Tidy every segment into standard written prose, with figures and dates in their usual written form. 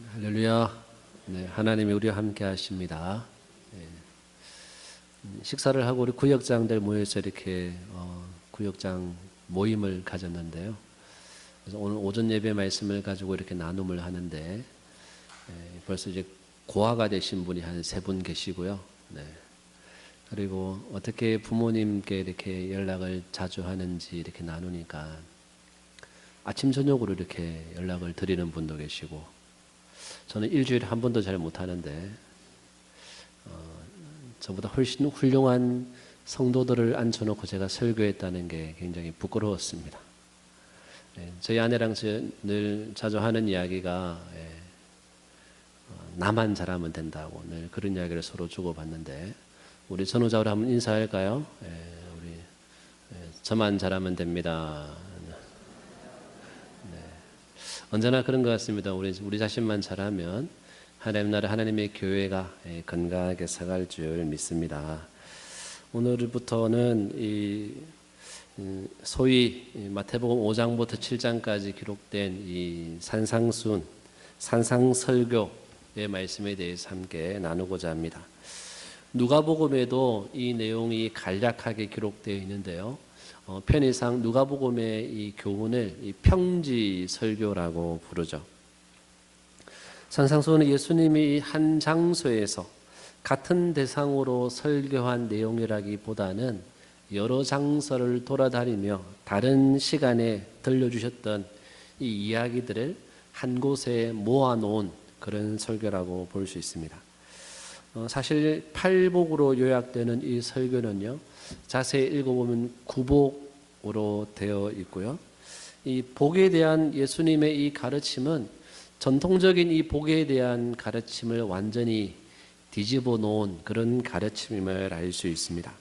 할렐루야. 네, 하나님이 우리와 함께 하십니다. 네, 식사를 하고 우리 구역장들 모여서 이렇게 구역장 모임을 가졌는데요. 그래서 오늘 오전 예배 말씀을 가지고 이렇게 나눔을 하는데 벌써 이제 고아가 되신 분이 한 3분 계시고요. 네. 그리고 어떻게 부모님께 이렇게 연락을 자주 하는지 이렇게 나누니까 아침 저녁으로 이렇게 연락을 드리는 분도 계시고, 저는 일주일에 한 번도 잘 못하는데 저보다 훨씬 훌륭한 성도들을 앉혀놓고 제가 설교했다는 게 굉장히 부끄러웠습니다. 저희 아내랑 늘 자주 하는 이야기가 나만 잘하면 된다고 늘 그런 이야기를 서로 주고받는데, 우리 전우자로 한번 인사할까요? 우리 저만 잘하면 됩니다. 언제나 그런 것 같습니다. 우리 자신만 잘하면 하나님 나라 하나님의 교회가 건강하게 서갈 줄 믿습니다. 오늘부터는 소위 마태복음 5장부터 7장까지 기록된 이 산상설교의 말씀에 대해서 함께 나누고자 합니다. 누가복음에도 이 내용이 간략하게 기록되어 있는데요. 편의상 누가복음의 이 교훈을 이 평지 설교라고 부르죠. 산상수훈은 예수님이 한 장소에서 같은 대상으로 설교한 내용이라기보다는 여러 장소를 돌아다니며 다른 시간에 들려주셨던 이 이야기들을 한 곳에 모아놓은 그런 설교라고 볼 수 있습니다. 사실 8복으로 요약되는 이 설교는요, 자세히 읽어보면 9복으로 되어 있고요. 이 복에 대한 예수님의 이 가르침은 전통적인 이 복에 대한 가르침을 완전히 뒤집어 놓은 그런 가르침임을 알 수 있습니다.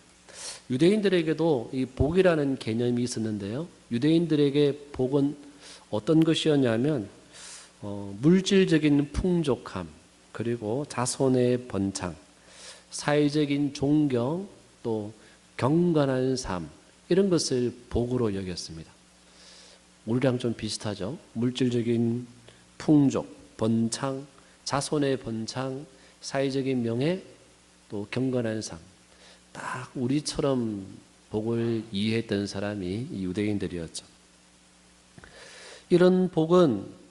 유대인들에게도 이 복이라는 개념이 있었는데요. 유대인들에게 복은 어떤 것이었냐면 물질적인 풍족함, 그리고 자손의 번창, 사회적인 존경, 또 경건한 삶, 이런 것을 복으로 여겼습니다. 우리랑 좀 비슷하죠. 물질적인 풍족, 번창, 자손의 번창, 사회적인 명예, 또 경건한 삶. 딱 우리처럼 복을 이해했던 사람이 이 유대인들이었죠. 이런 복은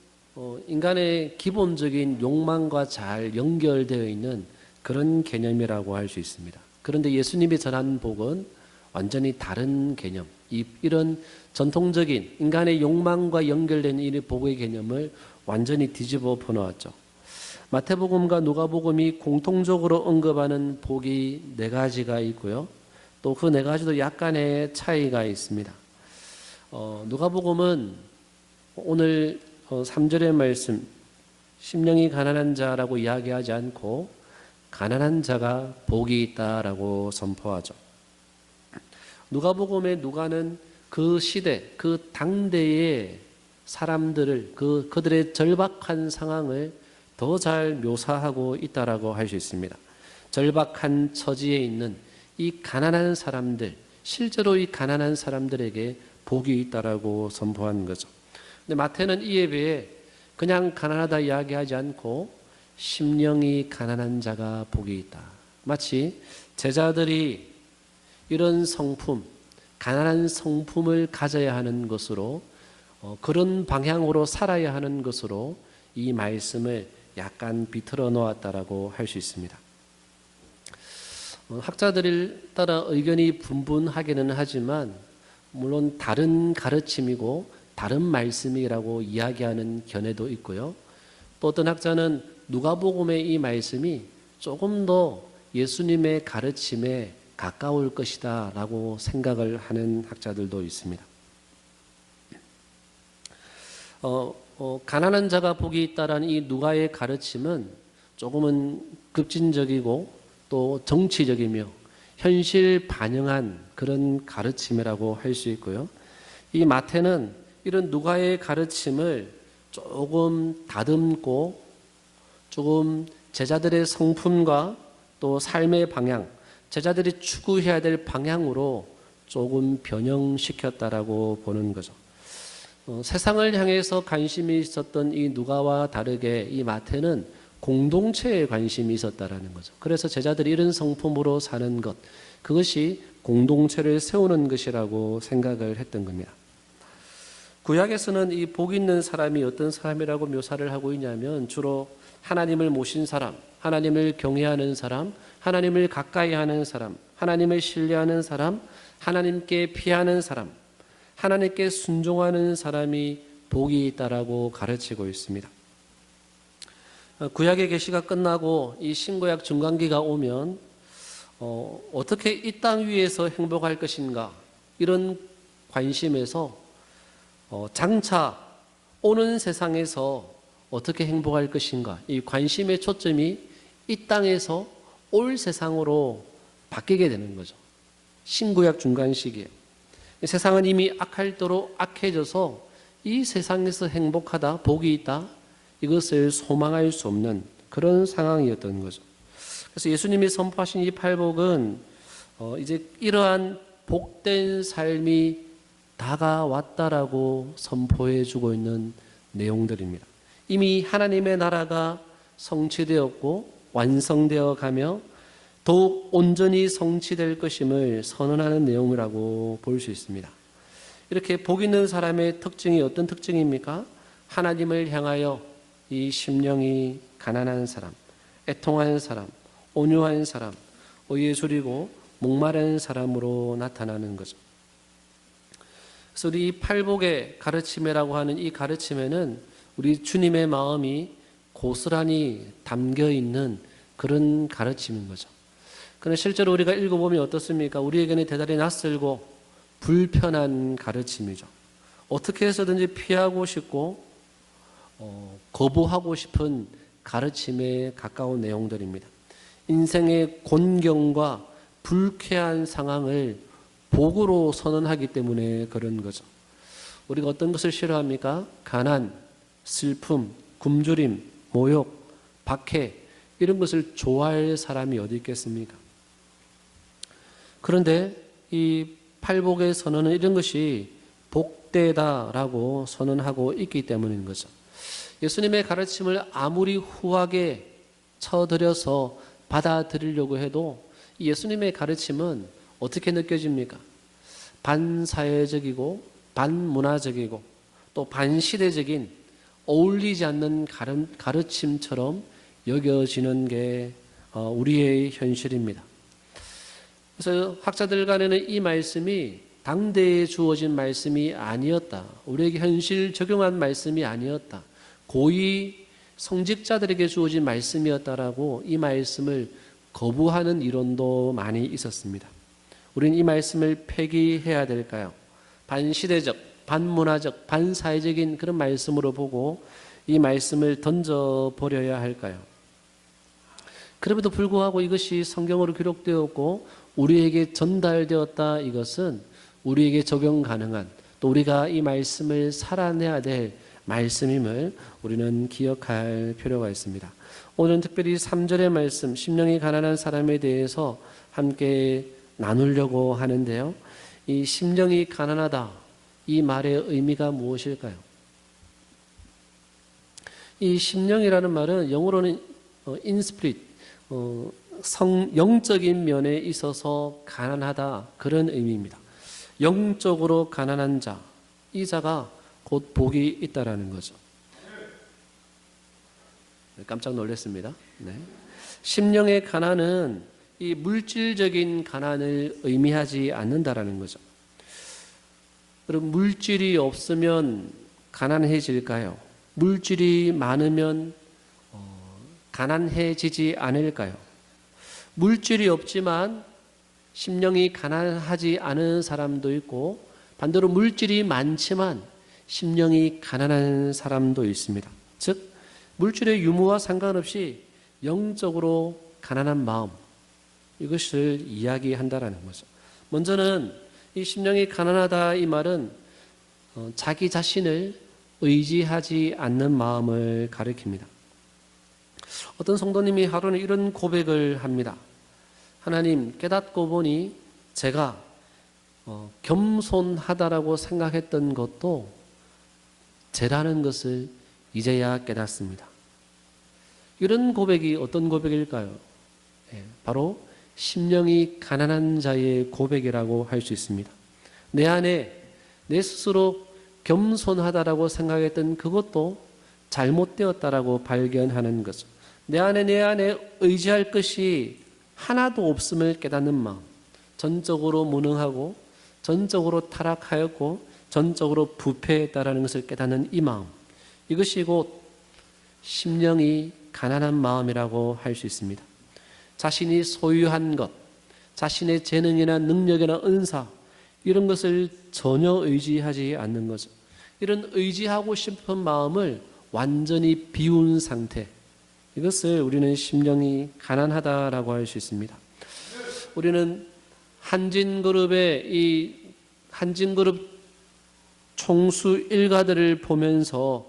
인간의 기본적인 욕망과 잘 연결되어 있는 그런 개념이라고 할 수 있습니다. 그런데 예수님이 전한 복은 완전히 다른 개념, 이런 전통적인 인간의 욕망과 연결된 이 복의 개념을 완전히 뒤집어 보놓았죠. 마태복음과 누가복음이 공통적으로 언급하는 복이 4가지가 있고요. 또 그 4가지도 약간의 차이가 있습니다. 누가복음은 오늘 3절의 말씀, 심령이 가난한 자라고 이야기하지 않고 가난한 자가 복이 있다라고 선포하죠. 누가복음의 누가는 그 시대, 그 당대의 사람들을, 그들의 절박한 상황을 더 잘 묘사하고 있다라고 할 수 있습니다. 절박한 처지에 있는 이 가난한 사람들, 실제로 이 가난한 사람들에게 복이 있다라고 선포한 거죠. 근데 마태는 이에 비해 그냥 가난하다 이야기하지 않고 심령이 가난한 자가 복이 있다. 마치 제자들이 이런 성품, 가난한 성품을 가져야 하는 것으로, 그런 방향으로 살아야 하는 것으로 이 말씀을 약간 비틀어 놓았다라고 할 수 있습니다. 학자들을 따라 의견이 분분하기는 하지만 물론 다른 가르침이고 다른 말씀이라고 이야기하는 견해도 있고요. 또 어떤 학자는 누가복음의 이 말씀이 조금 더 예수님의 가르침에 가까울 것이다 라고 생각을 하는 학자들도 있습니다. 가난한 자가 복이 있다라는 이 누가의 가르침은 조금은 급진적이고 또 정치적이며 현실 반영한 그런 가르침이라고 할 수 있고요. 이 마태는 이런 누가의 가르침을 조금 다듬고 조금 제자들의 성품과 또 삶의 방향, 제자들이 추구해야 될 방향으로 조금 변형시켰다라고 보는 거죠. 세상을 향해서 관심이 있었던 이 누가와 다르게 이 마태는 공동체에 관심이 있었다라는 거죠. 그래서 제자들이 이런 성품으로 사는 것, 그것이 공동체를 세우는 것이라고 생각을 했던 겁니다. 구약에서는 이 복 있는 사람이 어떤 사람이라고 묘사를 하고 있냐면 주로 하나님을 모신 사람, 하나님을 경외하는 사람, 하나님을 가까이 하는 사람, 하나님을 신뢰하는 사람, 하나님께 피하는 사람, 하나님께 순종하는 사람이 복이 있다라고 가르치고 있습니다. 구약의 계시가 끝나고 이 신구약 중간기가 오면 어떻게 이 땅 위에서 행복할 것인가 이런 관심에서 장차 오는 세상에서 어떻게 행복할 것인가 이 관심의 초점이 이 땅에서 올 세상으로 바뀌게 되는 거죠. 신구약 중간 시기에 세상은 이미 악할도록 악해져서 이 세상에서 행복하다, 복이 있다 이것을 소망할 수 없는 그런 상황이었던 거죠. 그래서 예수님이 선포하신 이 팔복은 이제 이러한 복된 삶이 다가왔다라고 선포해 주고 있는 내용들입니다. 이미 하나님의 나라가 성취되었고 완성되어 가며 더욱 온전히 성취될 것임을 선언하는 내용이라고 볼 수 있습니다. 이렇게 복 있는 사람의 특징이 어떤 특징입니까? 하나님을 향하여 이 심령이 가난한 사람, 애통하는 사람, 온유한 사람, 의에 줄이고 목마른 사람으로 나타나는 거죠. 그래서 우리 이 팔복의 가르침이라고 하는 이 가르침에는 우리 주님의 마음이 고스란히 담겨 있는 그런 가르침인 거죠. 그런데 실제로 우리가 읽어보면 어떻습니까? 우리에게는 대단히 낯설고 불편한 가르침이죠. 어떻게 해서든지 피하고 싶고 거부하고 싶은 가르침에 가까운 내용들입니다. 인생의 곤경과 불쾌한 상황을 복으로 선언하기 때문에 그런 거죠. 우리가 어떤 것을 싫어합니까? 가난, 슬픔, 굶주림, 모욕, 박해 이런 것을 좋아할 사람이 어디 있겠습니까? 그런데 이 팔복의 선언은 이런 것이 복되다라고 선언하고 있기 때문인 거죠. 예수님의 가르침을 아무리 후하게 쳐들여서 받아들이려고 해도 예수님의 가르침은 어떻게 느껴집니까? 반사회적이고 반문화적이고 또 반시대적인 어울리지 않는 가르침처럼 여겨지는 게 우리의 현실입니다. 그래서 학자들 간에는 이 말씀이 당대에 주어진 말씀이 아니었다. 우리에게 현실 적용한 말씀이 아니었다. 고위 성직자들에게 주어진 말씀이었다라고 이 말씀을 거부하는 이론도 많이 있었습니다. 우리는 이 말씀을 폐기해야 될까요? 반시대적, 반문화적, 반사회적인 그런 말씀으로 보고 이 말씀을 던져버려야 할까요? 그럼에도 불구하고 이것이 성경으로 기록되었고 우리에게 전달되었다 이것은 우리에게 적용 가능한 또 우리가 이 말씀을 살아내야 될 말씀임을 우리는 기억할 필요가 있습니다. 오늘은 특별히 3절의 말씀 심령이 가난한 사람에 대해서 함께 나누려고 하는데요. 이 심령이 가난하다 이 말의 의미가 무엇일까요? 이 심령이라는 말은 영어로는 인스피릿 영적인 면에 있어서 가난하다 그런 의미입니다. 영적으로 가난한 자, 이 자가 곧 복이 있다라는 거죠. 깜짝 놀랐습니다. 네. 심령의 가난은 이 물질적인 가난을 의미하지 않는다라는 거죠. 그럼 물질이 없으면 가난해질까요? 물질이 많으면 가난해지지 않을까요? 물질이 없지만 심령이 가난하지 않은 사람도 있고 반대로 물질이 많지만 심령이 가난한 사람도 있습니다. 즉 물질의 유무와 상관없이 영적으로 가난한 마음 이것을 이야기한다라는 거죠. 먼저는 이 심령이 가난하다 이 말은 자기 자신을 의지하지 않는 마음을 가리킵니다. 어떤 성도님이 하루는 이런 고백을 합니다. 하나님 깨닫고 보니 제가 겸손하다라고 생각했던 것도 죄라는 것을 이제야 깨닫습니다. 이런 고백이 어떤 고백일까요? 바로 심령이 가난한 자의 고백이라고 할 수 있습니다. 내 안에 내 스스로 겸손하다라고 생각했던 그것도 잘못되었다라고 발견하는 거죠. 내 안에 의지할 것이 하나도 없음을 깨닫는 마음, 전적으로 무능하고 전적으로 타락하였고 전적으로 부패했다라는 것을 깨닫는 이 마음, 이것이 곧 심령이 가난한 마음이라고 할 수 있습니다. 자신이 소유한 것, 자신의 재능이나 능력이나 은사, 이런 것을 전혀 의지하지 않는 거죠. 이런 의지하고 싶은 마음을 완전히 비운 상태, 이것을 우리는 심령이 가난하다라고 할 수 있습니다. 우리는 한진그룹의 이 한진그룹 총수 일가들을 보면서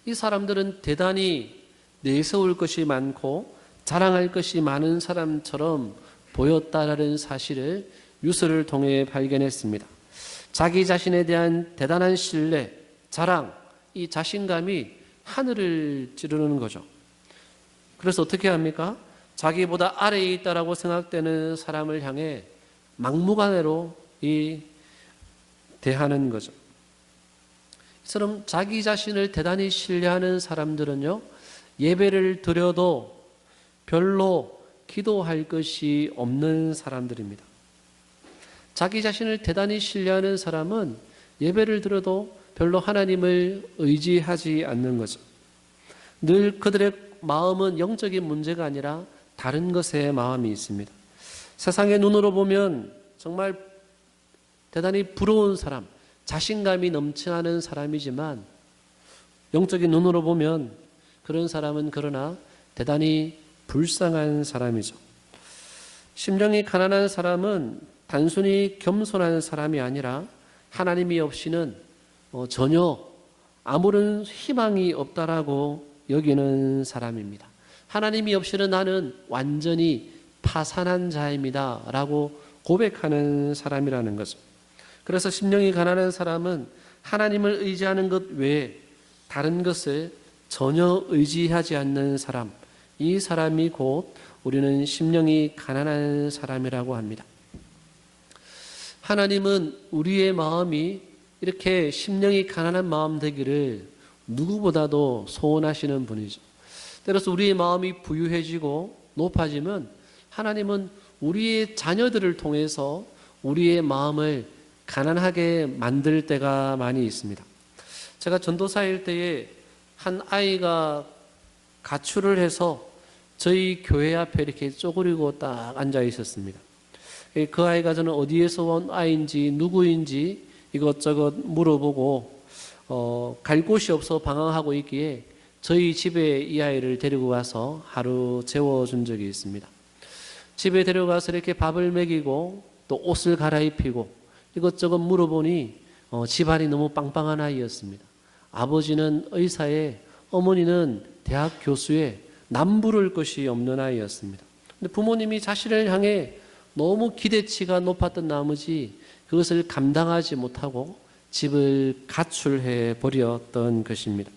이 사람들은 대단히 내세울 것이 많고 자랑할 것이 많은 사람처럼 보였다라는 사실을 유서를 통해 발견했습니다. 자기 자신에 대한 대단한 신뢰, 자랑, 이 자신감이 하늘을 찌르는 거죠. 그래서 어떻게 합니까? 자기보다 아래에 있다라고 생각되는 사람을 향해 막무가내로 대하는 거죠. 이처럼 자기 자신을 대단히 신뢰하는 사람들은요, 예배를 드려도 별로 기도할 것이 없는 사람들입니다. 자기 자신을 대단히 신뢰하는 사람은 예배를 드려도 별로 하나님을 의지하지 않는 거죠. 늘 그들의 마음은 영적인 문제가 아니라 다른 것에 마음이 있습니다. 세상의 눈으로 보면 정말 대단히 부러운 사람, 자신감이 넘쳐나는 사람이지만 영적인 눈으로 보면 그런 사람은 그러나 대단히 불쌍한 사람이죠. 심령이 가난한 사람은 단순히 겸손한 사람이 아니라 하나님이 없이는 전혀 아무런 희망이 없다라고 여기는 사람입니다. 하나님이 없이는 나는 완전히 파산한 자입니다 라고 고백하는 사람이라는 거죠. 그래서 심령이 가난한 사람은 하나님을 의지하는 것 외에 다른 것을 전혀 의지하지 않는 사람, 이 사람이 곧 우리는 심령이 가난한 사람이라고 합니다. 하나님은 우리의 마음이 이렇게 심령이 가난한 마음 되기를 누구보다도 소원하시는 분이죠. 때로서 우리의 마음이 부유해지고 높아지면 하나님은 우리의 자녀들을 통해서 우리의 마음을 가난하게 만들 때가 많이 있습니다. 제가 전도사일 때에 한 아이가 가출을 해서 저희 교회 앞에 이렇게 쪼그리고 딱 앉아 있었습니다. 그 아이가 저는 어디에서 온 아이인지 누구인지 이것저것 물어보고 갈 곳이 없어 방황하고 있기에 저희 집에 이 아이를 데리고 가서 하루 재워준 적이 있습니다. 집에 데려가서 이렇게 밥을 먹이고 또 옷을 갈아입히고 이것저것 물어보니 집안이 너무 빵빵한 아이였습니다. 아버지는 의사에, 어머니는 대학 교수에 남부를 것이 없는 아이였습니다. 근데 부모님이 자신을 향해 너무 기대치가 높았던 나머지 그것을 감당하지 못하고 집을 가출해 버렸던 것입니다.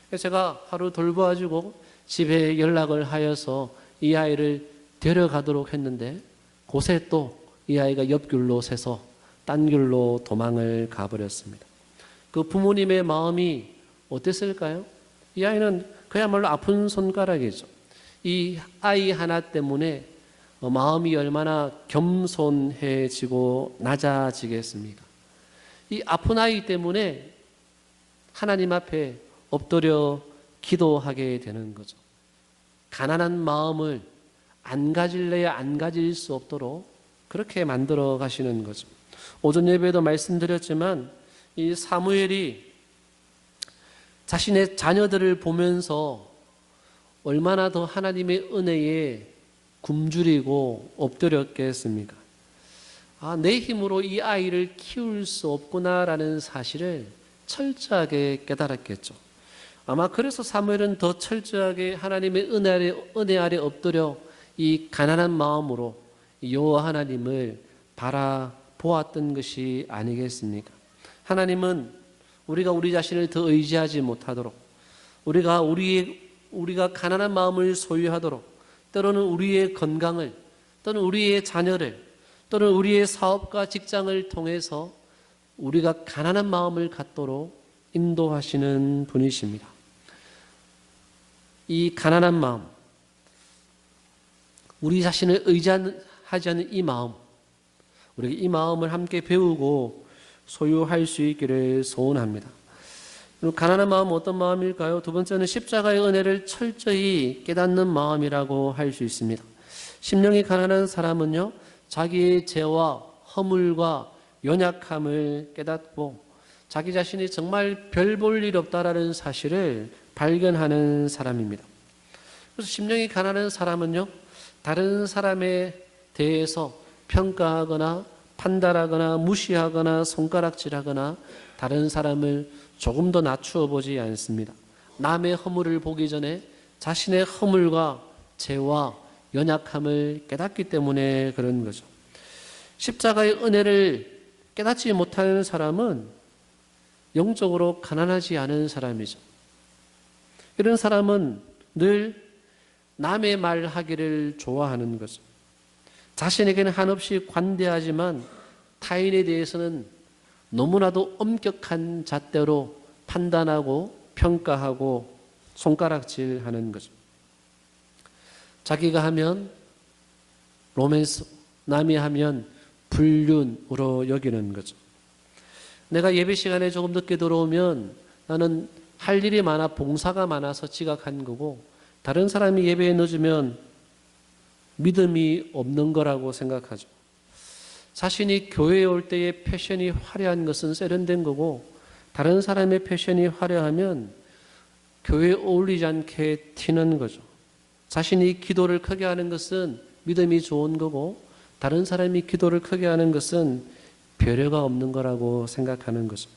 그래서 제가 하루 돌봐주고 집에 연락을 하여서 이 아이를 데려가도록 했는데 곳에 또 이 아이가 옆길로 새서 딴 길로 도망을 가버렸습니다. 그 부모님의 마음이 어땠을까요? 이 아이는 그야말로 아픈 손가락이죠. 이 아이 하나 때문에 마음이 얼마나 겸손해지고 낮아지겠습니까? 이 아픈 아이 때문에 하나님 앞에 엎드려 기도하게 되는 거죠. 가난한 마음을 안 가질래야 안 가질 수 없도록 그렇게 만들어 가시는 거죠. 오전 예배에도 말씀드렸지만 이 사무엘이 자신의 자녀들을 보면서 얼마나 더 하나님의 은혜에 굶주리고 엎드렸겠습니까? 내 힘으로 이 아이를 키울 수 없구나라는 사실을 철저하게 깨달았겠죠. 아마 그래서 사무엘은 더 철저하게 하나님의 은혜 아래 엎드려 이 가난한 마음으로 여호와 하나님을 바라보았던 것이 아니겠습니까? 하나님은 우리가 우리 자신을 더 의지하지 못하도록, 우리가 가난한 마음을 소유하도록, 때로는 우리의 건강을, 또는 우리의 자녀를, 또는 우리의 사업과 직장을 통해서 우리가 가난한 마음을 갖도록 인도하시는 분이십니다. 이 가난한 마음, 우리 자신을 의지하지 않는 이 마음, 우리가 이 마음을 함께 배우고 소유할 수 있기를 소원합니다. 가난한 마음은 어떤 마음일까요? 두 번째는 십자가의 은혜를 철저히 깨닫는 마음이라고 할 수 있습니다. 심령이 가난한 사람은요, 자기의 죄와 허물과 연약함을 깨닫고 자기 자신이 정말 별 볼 일 없다라는 사실을 발견하는 사람입니다. 그래서 심령이 가난한 사람은요, 다른 사람에 대해서 평가하거나 판단하거나 무시하거나 손가락질하거나 다른 사람을 조금 더 낮추어 보지 않습니다. 남의 허물을 보기 전에 자신의 허물과 죄와 연약함을 깨닫기 때문에 그런 거죠. 십자가의 은혜를 깨닫지 못하는 사람은 영적으로 가난하지 않은 사람이죠. 이런 사람은 늘 남의 말하기를 좋아하는 거죠. 자신에게는 한없이 관대하지만 타인에 대해서는 너무나도 엄격한 잣대로 판단하고 평가하고 손가락질하는 거죠. 자기가 하면 로맨스, 남이 하면 불륜으로 여기는 거죠. 내가 예배 시간에 조금 늦게 들어오면 나는 할 일이 많아, 봉사가 많아서 지각한 거고, 다른 사람이 예배에 늦으면 믿음이 없는 거라고 생각하죠. 자신이 교회에 올 때의 패션이 화려한 것은 세련된 거고, 다른 사람의 패션이 화려하면 교회에 어울리지 않게 튀는 거죠. 자신이 기도를 크게 하는 것은 믿음이 좋은 거고, 다른 사람이 기도를 크게 하는 것은 배려가 없는 거라고 생각하는 거죠.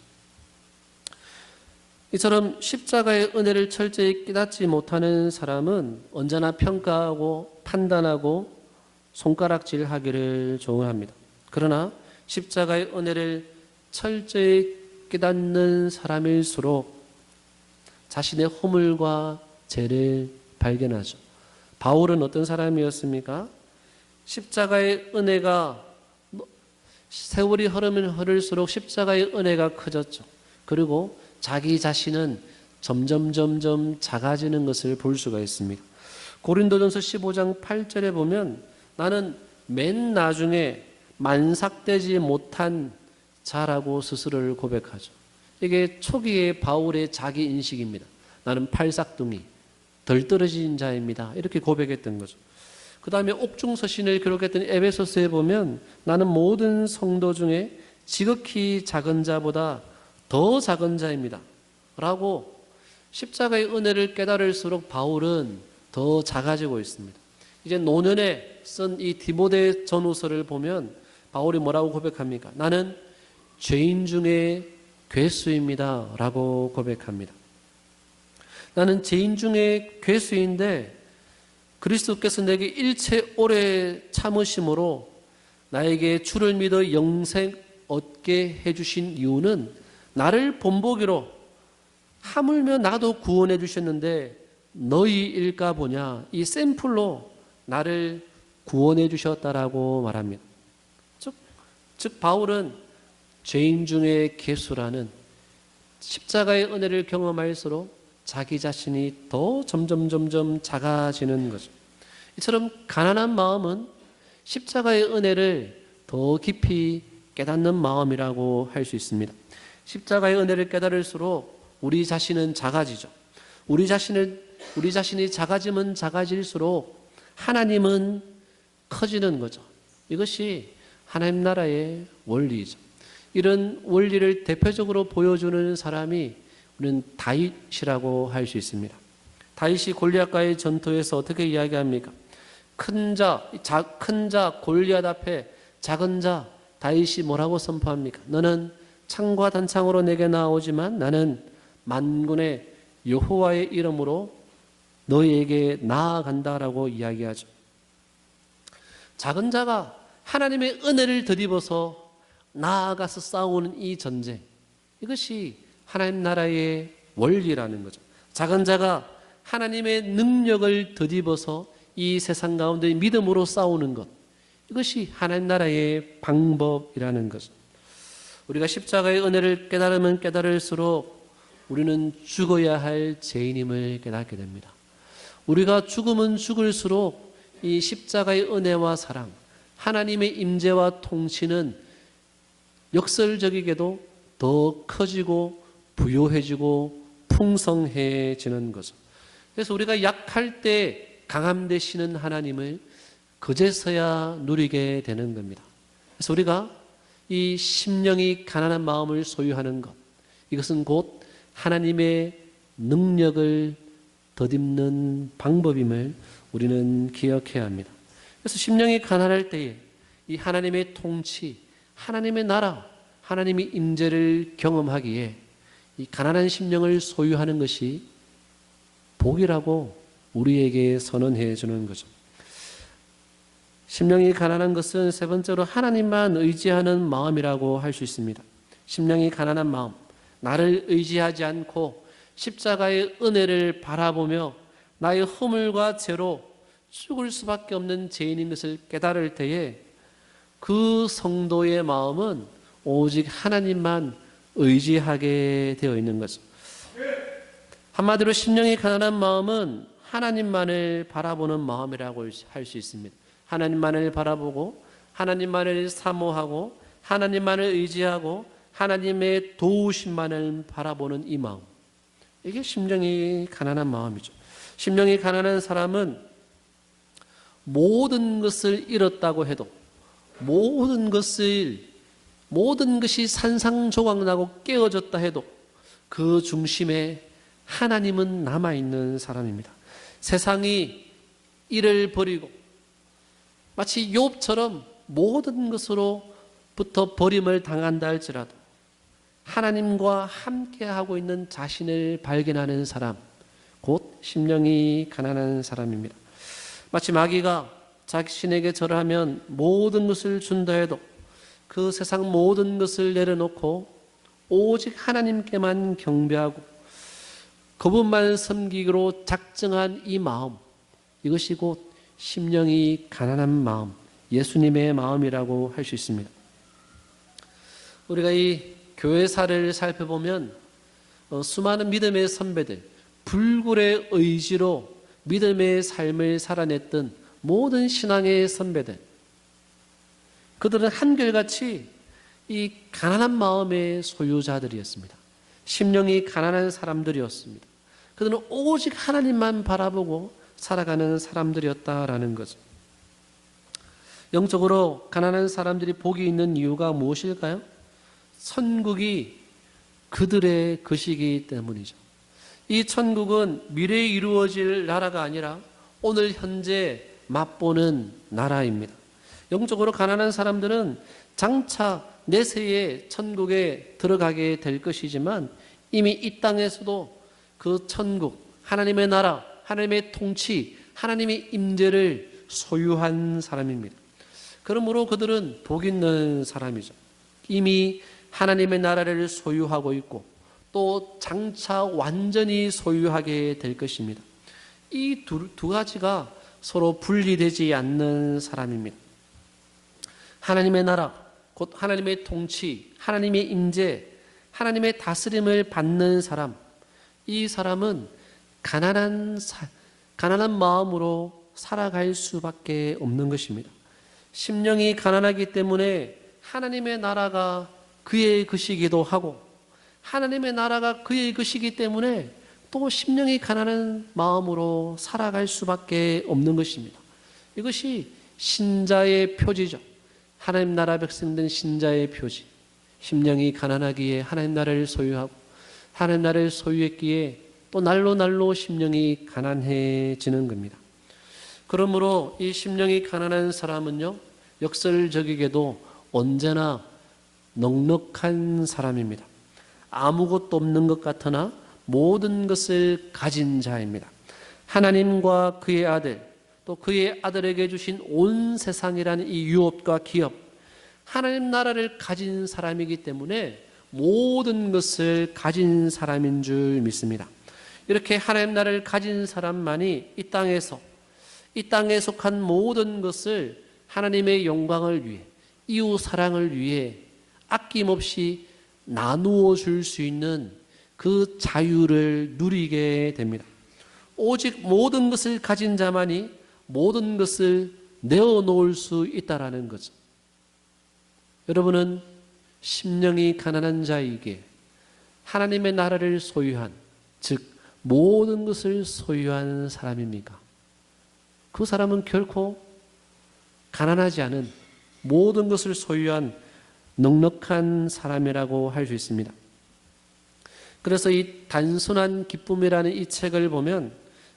이처럼 십자가의 은혜를 철저히 깨닫지 못하는 사람은 언제나 평가하고 판단하고 손가락질하기를 좋아합니다. 그러나 십자가의 은혜를 철저히 깨닫는 사람일수록 자신의 허물과 죄를 발견하죠. 바울은 어떤 사람이었습니까? 십자가의 은혜가 세월이 흐르면 흐를수록 십자가의 은혜가 커졌죠. 그리고 자기 자신은 점점 작아지는 것을 볼 수가 있습니다. 고린도전서 15장 8절에 보면 나는 맨 나중에 만삭되지 못한 자라고 스스로를 고백하죠. 이게 초기의 바울의 자기 인식입니다. 나는 팔싹둥이, 덜 떨어진 자입니다. 이렇게 고백했던 거죠. 그 다음에 옥중서신을 기록했던 에베소서에 보면 나는 모든 성도 중에 지극히 작은 자보다 더 작은 자입니다. 라고 십자가의 은혜를 깨달을수록 바울은 더 작아지고 있습니다. 이제 노년에 쓴 이 디모데 전후서를 보면 바울이 뭐라고 고백합니까? 나는 죄인 중에 괴수입니다. 라고 고백합니다. 나는 죄인 중에 괴수인데 그리스도께서 내게 일체 오래 참으심으로 나에게 주를 믿어 영생 얻게 해주신 이유는 나를 본보기로 하물며 나도 구원해 주셨는데 너희 일까 보냐, 이 샘플로 나를 구원해 주셨다라고 말합니다. 즉 바울은 죄인 중에 괴수라는 십자가의 은혜를 경험할수록 자기 자신이 더 점점 작아지는 거죠. 이처럼 가난한 마음은 십자가의 은혜를 더 깊이 깨닫는 마음이라고 할 수 있습니다. 십자가의 은혜를 깨달을수록 우리 자신은 작아지죠. 우리 자신이 작아지면 작아질수록 하나님은 커지는 거죠. 이것이 하나님 나라의 원리죠. 이런 원리를 대표적으로 보여주는 사람이 우리는 다윗이라고 할 수 있습니다. 다윗이 골리앗과의 전투에서 어떻게 이야기합니까? 큰 자 골리앗 앞에 작은 자 다윗이 뭐라고 선포합니까? 너는 창과 단창으로 내게 나오지만 나는 만군의 여호와의 이름으로 너희에게 나아간다라고 이야기하죠. 작은 자가 하나님의 은혜를 덧입어서 나아가서 싸우는 이 전쟁, 이것이 하나님 나라의 원리라는 거죠. 작은 자가 하나님의 능력을 덧입어서 이 세상 가운데 믿음으로 싸우는 것, 이것이 하나님 나라의 방법이라는 것은, 우리가 십자가의 은혜를 깨달으면 깨달을수록 우리는 죽어야 할 죄인임을 깨닫게 됩니다. 우리가 죽으면 죽을수록 이 십자가의 은혜와 사랑, 하나님의 임재와 통치는 역설적이게도 더 커지고 부요해지고 풍성해지는 거죠. 그래서 우리가 약할 때 강함 되시는 하나님을 그제서야 누리게 되는 겁니다. 그래서 우리가 이 심령이 가난한 마음을 소유하는 것, 이것은 곧 하나님의 능력을 덧입는 방법임을 우리는 기억해야 합니다. 그래서 심령이 가난할 때에 이 하나님의 통치, 하나님의 나라, 하나님의 임재를 경험하기에 이 가난한 심령을 소유하는 것이 복이라고 우리에게 선언해 주는 거죠. 심령이 가난한 것은 세 번째로 하나님만 의지하는 마음이라고 할 수 있습니다. 심령이 가난한 마음, 나를 의지하지 않고 십자가의 은혜를 바라보며 나의 허물과 죄로 죽을 수밖에 없는 죄인인 것을 깨달을 때에 그 성도의 마음은 오직 하나님만 의지하게 되어 있는 거죠. 한마디로 심령이 가난한 마음은 하나님만을 바라보는 마음이라고 할 수 있습니다. 하나님만을 바라보고 하나님만을 사모하고 하나님만을 의지하고 하나님의 도우심만을 바라보는 이 마음, 이게 심령이 가난한 마음이죠. 심령이 가난한 사람은 모든 것을 잃었다고 해도, 모든 것이 산상조각나고 깨어졌다 해도 그 중심에 하나님은 남아있는 사람입니다. 세상이 이를 버리고 마치 욥처럼 모든 것으로부터 버림을 당한다 할지라도 하나님과 함께하고 있는 자신을 발견하는 사람, 곧 심령이 가난한 사람입니다. 마치 마귀가 자신에게 절하면 모든 것을 준다 해도 그 세상 모든 것을 내려놓고 오직 하나님께만 경배하고 그분만 섬기기로 작정한 이 마음, 이것이 곧 심령이 가난한 마음, 예수님의 마음이라고 할 수 있습니다. 우리가 이 교회사를 살펴보면 수많은 믿음의 선배들, 불굴의 의지로 믿음의 삶을 살아냈던 모든 신앙의 선배들, 그들은 한결같이 이 가난한 마음의 소유자들이었습니다. 심령이 가난한 사람들이었습니다. 그들은 오직 하나님만 바라보고 살아가는 사람들이었다라는 거죠. 영적으로 가난한 사람들이 복이 있는 이유가 무엇일까요? 천국이 그들의 것이기 때문이죠. 이 천국은 미래에 이루어질 나라가 아니라 오늘 현재 맛보는 나라입니다. 영적으로 가난한 사람들은 장차 내세에 천국에 들어가게 될 것이지만 이미 이 땅에서도 그 천국, 하나님의 나라, 하나님의 통치, 하나님의 임재를 소유한 사람입니다. 그러므로 그들은 복 있는 사람이죠. 이미 하나님의 나라를 소유하고 있고 또 장차 완전히 소유하게 될 것입니다. 이 두 가지가 서로 분리되지 않는 사람입니다. 하나님의 나라, 곧 하나님의 통치, 하나님의 임재, 하나님의 다스림을 받는 사람, 이 사람은 가난한 마음으로 살아갈 수밖에 없는 것입니다. 심령이 가난하기 때문에 하나님의 나라가 그의 것이기도 하고 하나님의 나라가 그의 것이기 때문에 또 심령이 가난한 마음으로 살아갈 수밖에 없는 것입니다. 이것이 신자의 표지죠. 하나님 나라 백성된 신자의 표지. 심령이 가난하기에 하나님 나라를 소유하고 하나님 나라를 소유했기에 또 날로 심령이 가난해지는 겁니다. 그러므로 이 심령이 가난한 사람은요, 역설적이게도 언제나 넉넉한 사람입니다. 아무것도 없는 것 같으나 모든 것을 가진 자입니다. 하나님과 그의 아들, 또 그의 아들에게 주신 온 세상이라는 이 유업과 기업, 하나님 나라를 가진 사람이기 때문에 모든 것을 가진 사람인 줄 믿습니다. 이렇게 하나님 나라를 가진 사람만이 이 땅에 속한 모든 것을 하나님의 영광을 위해, 이웃 사랑을 위해 아낌없이 나누어 줄 수 있는 그 자유를 누리게 됩니다. 오직 모든 것을 가진 자만이 모든 것을 내어놓을 수 있다라는 거죠. 여러분은 심령이 가난한 자에게 하나님의 나라를 소유한, 즉 모든 것을 소유한 사람입니까? 그 사람은 결코 가난하지 않은 모든 것을 소유한 넉넉한 사람이라고 할 수 있습니다. 그래서 이 단순한 기쁨이라는 이 책을 보면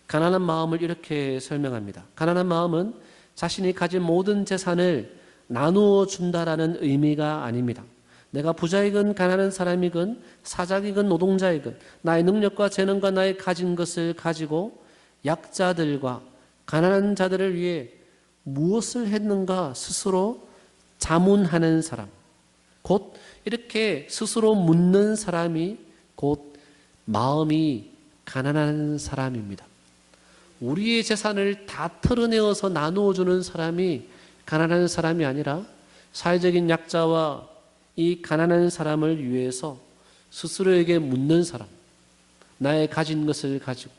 가난한 마음을 이렇게 설명합니다. 가난한 마음은 자신이 가진 모든 재산을 나누어 준다라는 의미가 아닙니다. 내가 부자이건 가난한 사람이건 사장이건 노동자이건 나의 능력과 재능과 나의 가진 것을 가지고 약자들과 가난한 자들을 위해 무엇을 했는가 스스로 자문하는 사람, 곧 이렇게 스스로 묻는 사람이 곧 마음이 가난한 사람입니다. 우리의 재산을 다 털어내어서 나누어주는 사람이 가난한 사람이 아니라 사회적인 약자와 이 가난한 사람을 위해서 스스로에게 묻는 사람, 나의 가진 것을 가지고,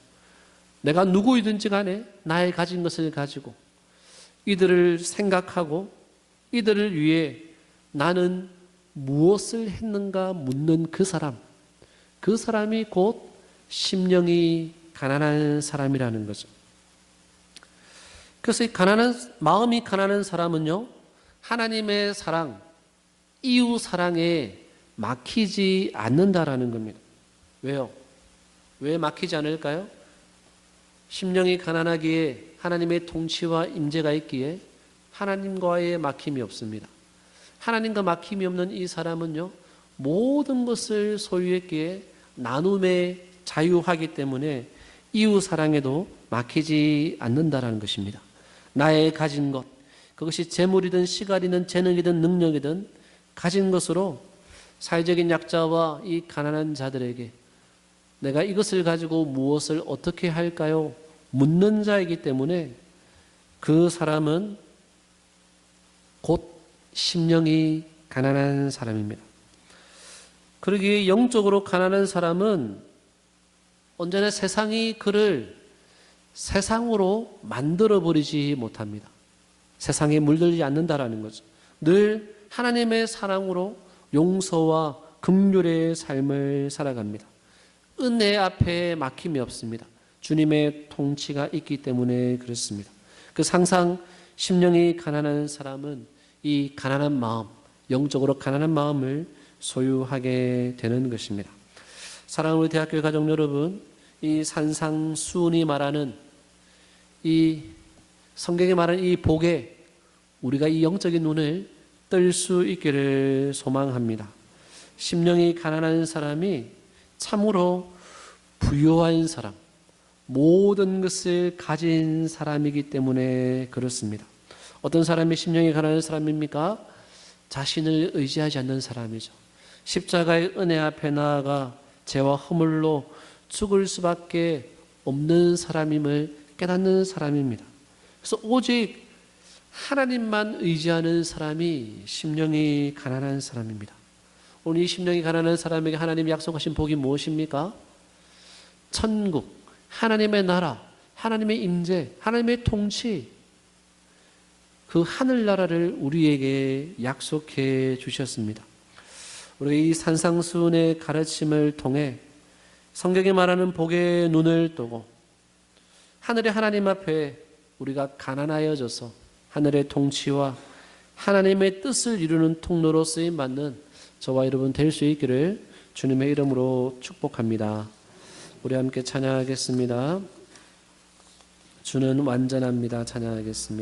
내가 누구이든지 간에 나의 가진 것을 가지고 이들을 생각하고 이들을 위해 나는 무엇을 했는가 묻는 그 사람이 곧 심령이 가난한 사람이라는 거죠. 그래서 이 마음이 가난한 사람은요, 하나님의 사랑, 이웃 사랑에 막히지 않는다라는 겁니다. 왜요? 왜 막히지 않을까요? 심령이 가난하기에 하나님의 통치와 임재가 있기에 하나님과의 막힘이 없습니다. 하나님과 막힘이 없는 이 사람은요, 모든 것을 소유했기에 나눔에 자유하기 때문에 이웃 사랑에도 막히지 않는다라는 것입니다. 나의 가진 것, 그것이 재물이든 시간이든 재능이든 능력이든 가진 것으로 사회적인 약자와 이 가난한 자들에게 내가 이것을 가지고 무엇을 어떻게 할까요? 묻는 자이기 때문에 그 사람은 곧 심령이 가난한 사람입니다. 그러기에 영적으로 가난한 사람은 언제나 세상이 그를 세상으로 만들어버리지 못합니다. 세상에 물들지 않는다라는 거죠. 늘 하나님의 사랑으로 용서와 긍휼의 삶을 살아갑니다. 은혜 앞에 막힘이 없습니다. 주님의 통치가 있기 때문에 그렇습니다. 항상 심령이 가난한 사람은 이 가난한 마음, 영적으로 가난한 마음을 소유하게 되는 것입니다. 사랑하는 우리 대학교 가족 여러분, 이 산상수훈이 말하는 이 성경에 말하는 이 복에 우리가 이 영적인 눈을 뜰 수 있기를 소망합니다. 심령이 가난한 사람이 참으로 부유한 사람, 모든 것을 가진 사람이기 때문에 그렇습니다. 어떤 사람이 심령이 가난한 사람입니까? 자신을 의지하지 않는 사람이죠. 십자가의 은혜 앞에 나아가 죄와 허물로 죽을 수밖에 없는 사람임을 깨닫는 사람입니다. 그래서 오직 하나님만 의지하는 사람이 심령이 가난한 사람입니다. 오늘 이 심령이 가난한 사람에게 하나님이 약속하신 복이 무엇입니까? 천국, 하나님의 나라, 하나님의 임재, 하나님의 통치, 그 하늘나라를 우리에게 약속해 주셨습니다. 우리가 이 산상수훈의 가르침을 통해 성경에 말하는 복의 눈을 뜨고 하늘의 하나님 앞에 우리가 가난하여져서 하늘의 통치와 하나님의 뜻을 이루는 통로로 쓰임받는 저와 여러분 될 수 있기를 주님의 이름으로 축복합니다. 우리 함께 찬양하겠습니다. 주는 완전합니다. 찬양하겠습니다.